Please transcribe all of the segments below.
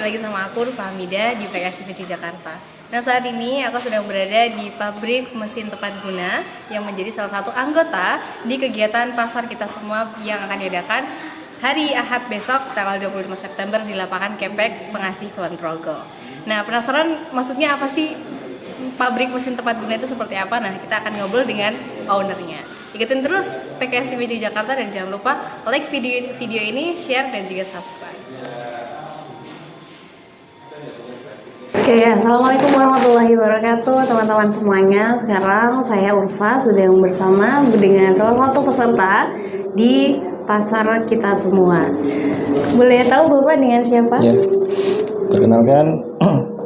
lagi sama aku Rupa Hamida di PKSIPC Jakarta. Nah, saat ini aku sedang berada di pabrik mesin tepat guna yang menjadi salah satu anggota di kegiatan pasar kita semua yang akan diadakan hari Ahad besok tanggal 25 September di lapangan Kepek Pengasih Kulon Progo. Nah, penasaran maksudnya apa sih pabrik mesin tepat guna itu seperti apa? Nah, kita akan ngobrol dengan ownernya. Ikutin terus PKSIPC Jakarta dan jangan lupa like video ini, share dan juga subscribe. Oke, assalamualaikum warahmatullahi wabarakatuh teman-teman semuanya. Sekarang saya Urfa sedang bersama dengan salah satu peserta di pasar kita semua. Boleh tahu Bapak dengan siapa? Ya, perkenalkan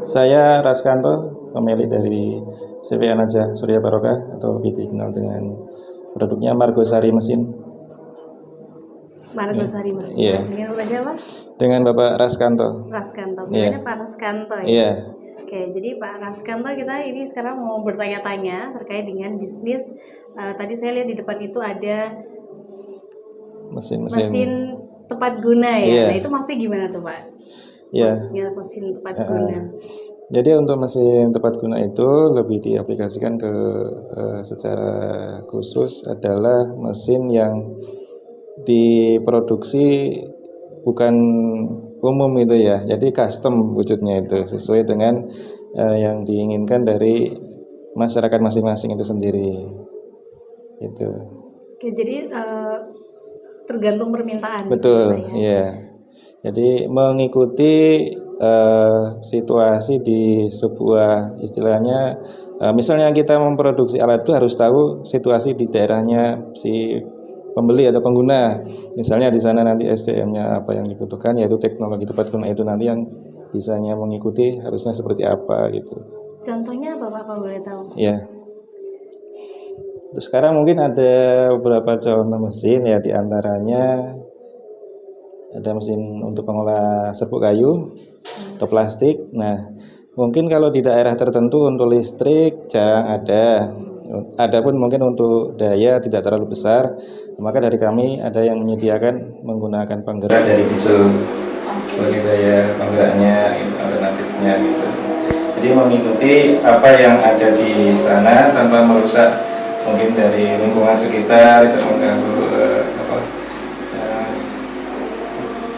saya Raskanto, pemilik dari CV Anaja Surya Barokah atau lebih dikenal dengan produknya Margosari Mesin. Margosari Mesin. Iya. Dengan Bapak siapa? Dengan Bapak Raskanto. Raskanto. Namanya Pak Raskanto ya? Iya. Oke, jadi Pak Raskanto, kita ini sekarang mau bertanya-tanya terkait dengan bisnis. Tadi saya lihat di depan itu ada mesin tepat guna ya. Iya. Nah, itu maksudnya gimana tuh Pak? Iya. Maksudnya mesin tepat guna. Jadi untuk mesin tepat guna itu lebih diaplikasikan ke secara khusus adalah mesin yang diproduksi bukan umum itu ya, jadi custom wujudnya itu sesuai dengan yang diinginkan dari masyarakat masing-masing itu sendiri itu. Oke, jadi tergantung permintaan. Betul, gitu ya. iya. Jadi mengikuti situasi di sebuah istilahnya, misalnya kita memproduksi alat itu harus tahu situasi di daerahnya si pembeli atau pengguna. Misalnya di sana nanti SDM-nya apa yang dibutuhkan, yaitu teknologi tepat guna itu nanti yang bisanya mengikuti harusnya seperti apa gitu. Contohnya apa Pak boleh tahu? Ya. Terus sekarang mungkin ada beberapa contoh mesin ya, diantaranya ada mesin untuk pengolah serbuk kayu atau plastik. Nah, mungkin kalau di daerah tertentu untuk listrik jarang ada. Adapun mungkin untuk daya tidak terlalu besar, maka dari kami ada yang menyediakan menggunakan penggerak dari diesel sebagai daya penggeraknya, alternatifnya gitu. Jadi mengikuti apa yang ada di sana tanpa merusak mungkin dari lingkungan sekitar, itu mengganggu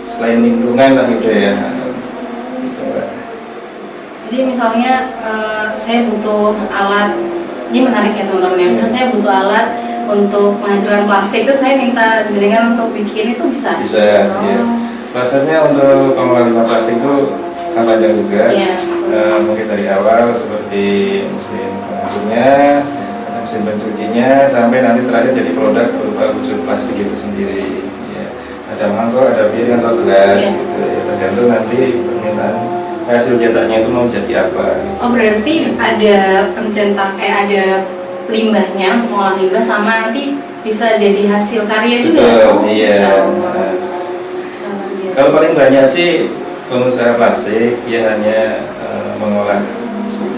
selain lingkungan lah gitu ya. Jadi misalnya saya butuh alat, ini menarik ya teman-teman ya. Misalnya saya butuh alat untuk penghancurkan plastik, itu saya minta jaringan untuk bikin itu bisa? Bisa, ya. Prosesnya untuk pengolahan limbah plastik itu sangat panjang juga. Mungkin dari awal seperti mesin penghancurnya, mesin pencucinya, sampai nanti terakhir jadi produk berupa wujud plastik itu sendiri. Ya. Ada mangkok, ada piring atau gelas, gitu. Ya, tergantung nanti permintaan hasil cetaknya itu mau jadi apa. Gitu. Oh, berarti ada ada limbahnya untuk mengolah limbah sama nanti bisa jadi hasil karya juga. Betul, iya. Kalau paling banyak sih pengusaha plastik ya hanya mengolah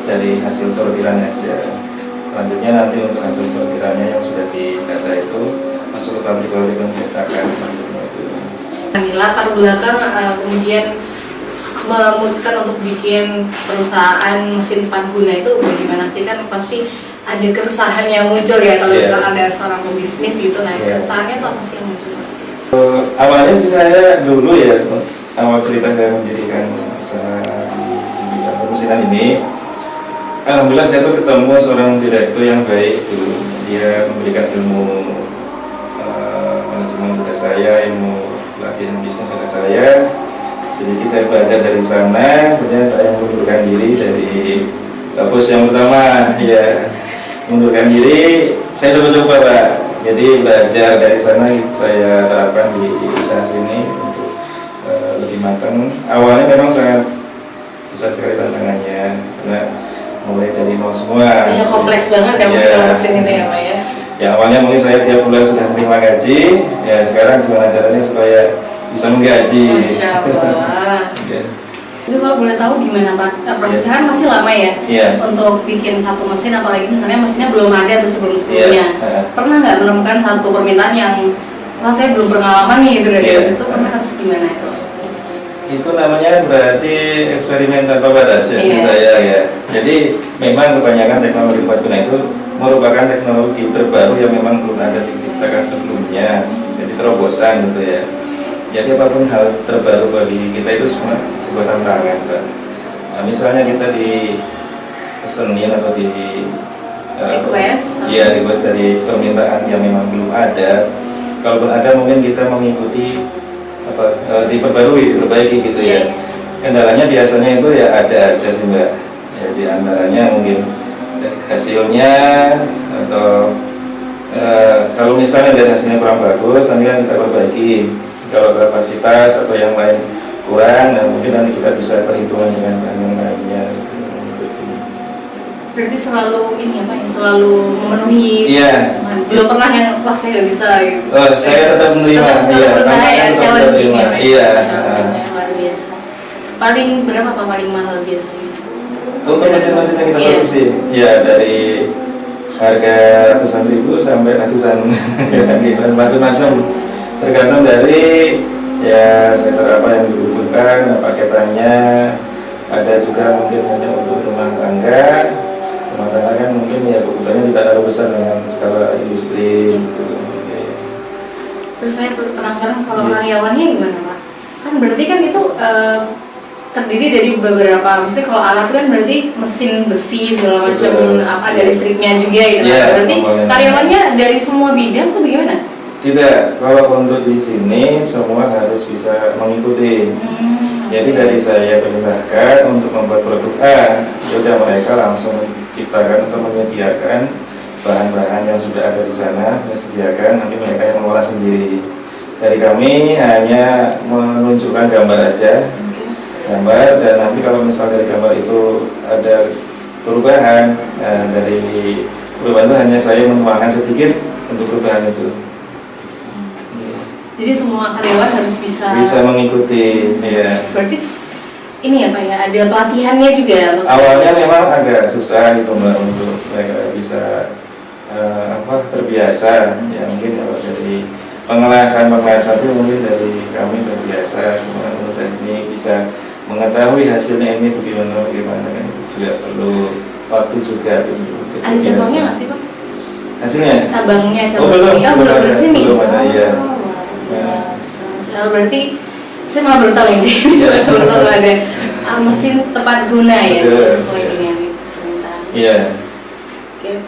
dari hasil sortiran aja. Selanjutnya nanti untuk hasil sortirannya yang sudah didata itu masuk ke pabrik-pabrik pencetakan. Latar belakang kemudian memutuskan untuk bikin perusahaan mesin tepat guna itu bagaimana sih? Kan pasti ada keresahan yang muncul ya kalau misalnya ada seorang pebisnis gitu. Nah, keresahannya itu apa sih yang muncul? Awalnya sih saya dulu ya, awal cerita saya mendirikan usaha di permesinan ini, alhamdulillah saya tuh ketemu seorang direktur yang baik itu. Dia memberikan ilmu manajemen kepada saya, ilmu pelatihan bisnis kepada saya. Sedikit saya belajar dari sana, kemudian saya mengundurkan diri dari bos yang pertama, ya mengundurkan diri. Saya coba-coba Pak, jadi belajar dari sana saya terapkan di usaha sini untuk lebih matang. Awalnya memang sangat besar sekali tantangannya, karena mulai dari nol semua. Iya, kompleks banget ya mesin itu ya Pak ya. Ya awalnya mungkin saya tiap bulan sudah menerima gaji, ya sekarang gimana caranya supaya bisa menggaji. Masya Allah. Itu kalau boleh tahu gimana Pak? Prosesnya kan masih lama ya? Untuk bikin satu mesin, apalagi misalnya mesinnya belum ada atau sebelum-sebelumnya. Pernah nggak menemukan satu permintaan yang, wah saya belum pengalaman nih gitu dari situ, pernah harus gimana itu? Itu namanya berarti eksperimen tanpa batas ya, Iya. saya ya. Jadi memang kebanyakan teknologi tepat guna itu merupakan teknologi terbaru yang memang belum ada diciptakan sebelumnya. Jadi terobosan gitu ya. Jadi apapun hal terbaru bagi kita itu semua sebuah tantangan, Mbak. Nah, misalnya kita dipesenin atau di Request. request dari permintaan yang memang belum ada. Kalaupun ada mungkin kita mengikuti diperbarui, diperbaiki gitu ya. Iya. Kendalanya biasanya itu ya ada aja sih Mbak. Ya, di antaranya mungkin hasilnya atau kalau misalnya dari hasilnya kurang bagus, nanti kan kita perbaiki. Kalau kapasitas atau yang lain kurang, nah mungkin nanti kita bisa perhitungan dengan bahan yang lainnya. Berarti selalu ini apa ya, selalu memenuhi. Iya. Belum pernah yang wah saya nggak bisa gitu. Oh, saya tetap menerima. Tetap berusaha ya, tantangan tetap challenging menerima. ya. Pak? Iya. Challenging-nya luar biasa. Paling berapa Pak paling mahal biasanya? Untuk mesin-mesin yang kita Iya. produksi, ya dari harga ratusan ribu sampai ratusan gitu, macam-macam. Tergantung dari ya sektor apa yang dibutuhkan, paketannya. Ada juga mungkin hanya untuk rumah tangga. Rumah tangga kan mungkin ya kebutuhannya tidak terlalu besar dengan skala industri. Gitu. Terus saya penasaran kalau Iya. karyawannya gimana Pak? Kan berarti kan itu terdiri dari beberapa, misalnya kalau alat itu kan berarti mesin besi segala macam, Betul. apa ada listriknya juga gitu. Iya, Berarti komponen. karyawannya dari semua bidang tuh bagaimana? Tidak, kalau untuk di sini semua harus bisa mengikuti. Jadi dari saya perintahkan untuk membuat produk A, yaudah mereka langsung menciptakan atau menyediakan bahan-bahan yang sudah ada di sana, disediakan, nanti mereka yang mengolah sendiri. Dari kami hanya menunjukkan gambar aja, gambar, dan nanti kalau misalnya dari gambar itu ada perubahan, dari perubahan itu hanya saya menuangkan sedikit untuk perubahan itu. Jadi semua karyawan harus bisa. Mengikuti, ya. Berarti ini ya Pak ya, ada pelatihannya juga. Awalnya memang agak susah itu Mbak untuk mereka bisa terbiasa. Ya mungkin kalau dari pengelasan sih mungkin dari kami terbiasa, kemudian untuk teknik bisa mengetahui hasilnya ini bagaimana kan juga perlu waktu juga. Ada cabangnya nggak sih Pak? Hasilnya? Cabangnya, belum belum di sini. belum ada ya. Berarti saya malah baru tahu ini. Baru tahu ada mesin tepat guna ya, Betul. sesuai dengan permintaan. Iya. Oke,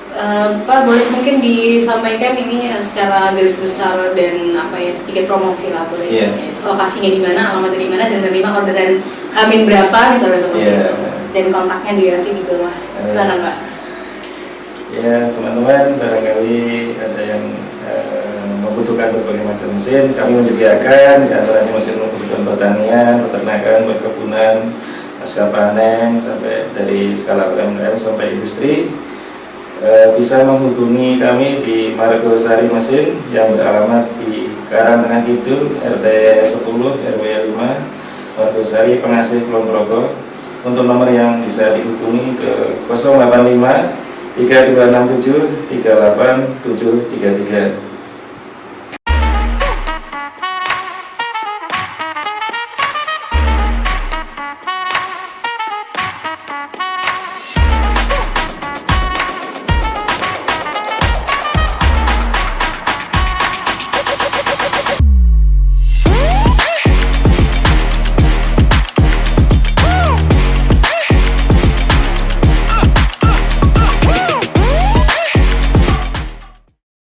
Pak boleh mungkin disampaikan ini secara garis besar dan apa ya sedikit promosi lah boleh. Iya. Lokasinya di mana, alamatnya di mana, dan menerima orderan Hamin berapa misalnya seperti Iya. itu. Dan kontaknya juga nanti di bawah. Silakan Pak. Ya teman-teman, barangkali ada yang membutuhkan berbagai macam mesin, kami menyediakan di antaranya mesin untuk kebutuhan pertanian, peternakan, perkebunan, pasca panen, sampai dari skala UMKM sampai industri. Bisa menghubungi kami di Margosari Mesin yang beralamat di Karangtengah Kidul, RT 10 RW 5, Margosari Pengasih Kulon Progo. Untuk nomor yang bisa dihubungi ke 085 3267 38733.